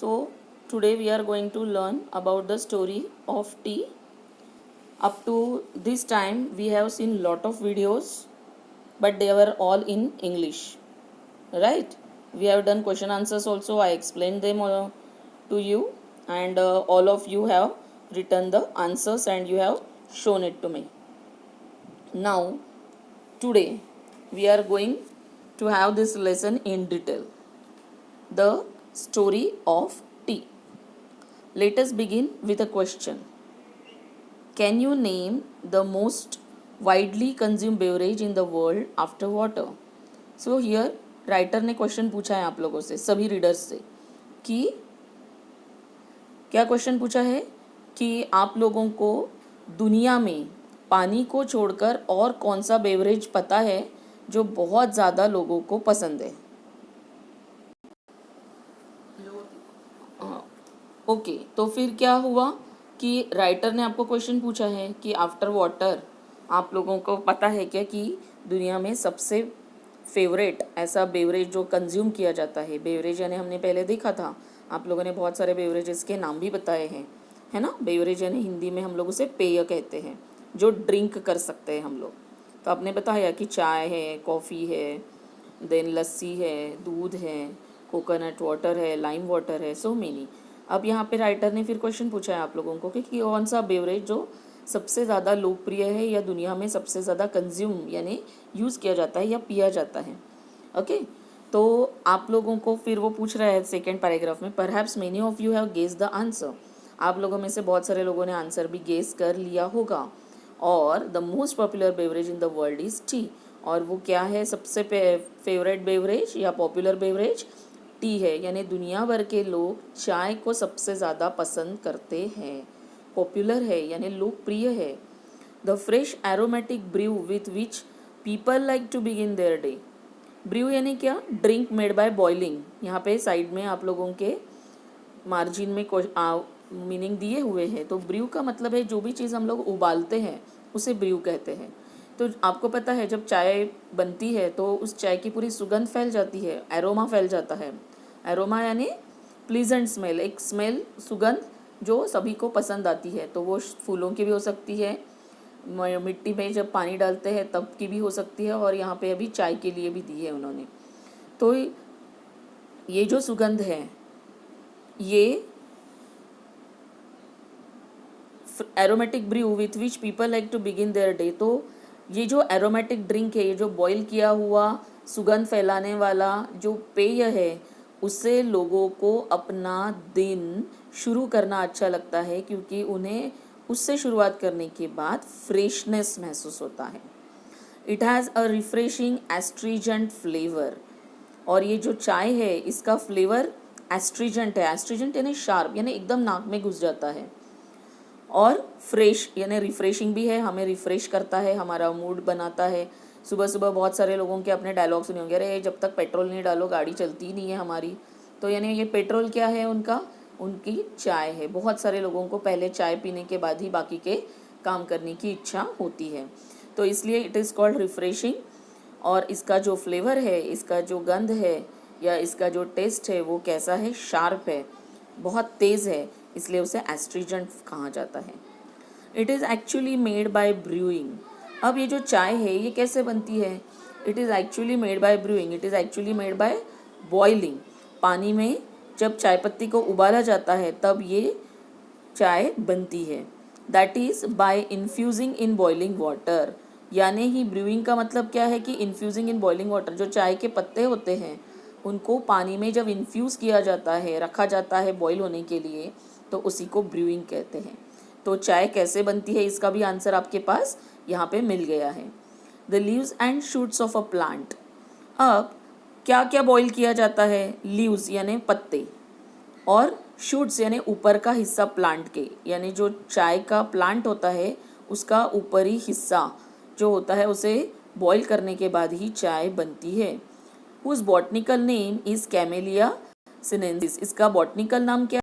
So today we are going to learn about the story of tea. Up to this time we have seen lot of videos, but they were all in English, right? We have done question answers also. I explained them to you, and all of you have written the answers and you have shown it to me. Now today we are going to have this lesson in detail. The story of tea. Let us begin with a question. Can you name the most widely consumed beverage in the world after water? So here writer ने question पूछा है आप लोगों से, सभी readers से, कि क्या क्वेश्चन पूछा है कि आप लोगों को दुनिया में पानी को छोड़कर और कौन सा बेवरेज पता है जो बहुत ज़्यादा लोगों को पसंद है. ओके, तो फिर क्या हुआ कि राइटर ने आपको क्वेश्चन पूछा है कि आफ्टर वाटर आप लोगों को पता है क्या कि दुनिया में सबसे फेवरेट ऐसा बेवरेज जो कंज्यूम किया जाता है. बेवरेज यानी हमने पहले देखा था, आप लोगों ने बहुत सारे बेवरेजेस के नाम भी बताए हैं, है ना. बेवरेज यानी हिंदी में हम लोग उसे पेय कहते हैं, जो ड्रिंक कर सकते हैं हम लोग. तो आपने बताया कि चाय है, कॉफ़ी है, देन लस्सी है, दूध है, कोकोनट वाटर है, लाइम वाटर है, सो मेनी. अब यहाँ पे राइटर ने फिर क्वेश्चन पूछा है आप लोगों को कि कौन सा बेवरेज जो सबसे ज़्यादा लोकप्रिय है या दुनिया में सबसे ज़्यादा कंज्यूम यानी यूज़ किया जाता है या पिया जाता है. ओके, तो आप लोगों को फिर वो पूछ रहा है सेकेंड पैराग्राफ में, perhaps many of you have guess the answer. आप लोगों में से बहुत सारे लोगों ने आंसर भी गेस कर लिया होगा. और the most popular beverage in the world is T. और वो क्या है सबसे फेवरेट बेवरेज या पॉपुलर बेवरेज? टी है. यानी दुनिया भर के लोग चाय को सबसे ज़्यादा पसंद करते हैं. पॉपुलर है यानी लोकप्रिय है. The fresh aromatic brew with which people like to begin their day. Brew यानी क्या? Drink made by boiling. यहाँ पे साइड में आप लोगों के मार्जिन में मीनिंग दिए हुए हैं. तो ब्रू का मतलब है जो भी चीज़ हम लोग उबालते हैं उसे ब्रू कहते हैं. तो आपको पता है जब चाय बनती है तो उस चाय की पूरी सुगंध फैल जाती है, एरोमा फैल जाता है. एरोमा यानी प्लीजेंट स्मेल, एक स्मेल, सुगंध जो सभी को पसंद आती है. तो वो फूलों की भी हो सकती है, मिट्टी में जब पानी डालते हैं तब की भी हो सकती है, और यहाँ पे अभी चाय के लिए भी दी है उन्होंने. तो ये जो सुगंध है ये aromatic brew with which people like to begin their day. तो ये जो एरोमेटिक ड्रिंक है, ये जो बॉईल किया हुआ सुगंध फैलाने वाला जो पेय है, उससे लोगों को अपना दिन शुरू करना अच्छा लगता है, क्योंकि उन्हें उससे शुरुआत करने के बाद फ्रेशनेस महसूस होता है. It has a refreshing astringent flavour. और ये जो चाय है इसका फ्लेवर एस्ट्रीजेंट है. एस्ट्रीजेंट यानी शार्प, यानी एकदम नाक में घुस जाता है. और फ्रेश यानी रिफ्रेशिंग भी है, हमें रिफ्रेश करता है, हमारा मूड बनाता है. सुबह सुबह बहुत सारे लोगों के अपने डायलॉग सुने होंगे, अरे जब तक पेट्रोल नहीं डालो गाड़ी चलती ही नहीं है हमारी. तो यानी ये पेट्रोल क्या है उनका? उनकी चाय है. बहुत सारे लोगों को पहले चाय पीने के बाद ही बाकी के काम करने की इच्छा होती है. तो इसलिए इट इज़ कॉल्ड रिफ्रेशिंग. और इसका जो फ्लेवर है, इसका जो गंध है या इसका जो टेस्ट है वो कैसा है? शार्प है, बहुत तेज़ है, इसलिए उसे एस्ट्रीजेंट कहा जाता है. It is actually made by brewing. अब ये जो चाय है ये कैसे बनती है? It is actually made by brewing. It is actually made by boiling. पानी में जब चाय पत्ती को उबाला जाता है तब ये चाय बनती है. That is by infusing in boiling water. यानी ही ब्रूइंग का मतलब क्या है कि इन्फ्यूजिंग इन बॉइलिंग वाटर. जो चाय के पत्ते होते हैं उनको पानी में जब इन्फ्यूज़ किया जाता है, रखा जाता है बॉईल होने के लिए, तो उसी को ब्रूइंग कहते हैं. तो चाय कैसे बनती है इसका भी आंसर आपके पास यहाँ पे मिल गया है. The leaves and shoots of a plant. अब क्या क्या बॉईल किया जाता है? लीव्स यानी पत्ते, और शूट्स यानी ऊपर का हिस्सा प्लांट के, यानी जो चाय का प्लांट होता है उसका ऊपरी हिस्सा जो होता है उसे बॉईल करने के बाद ही चाय बनती है. Whose botanical name is camellia sinensis. इसका बॉटनिकल नाम क्या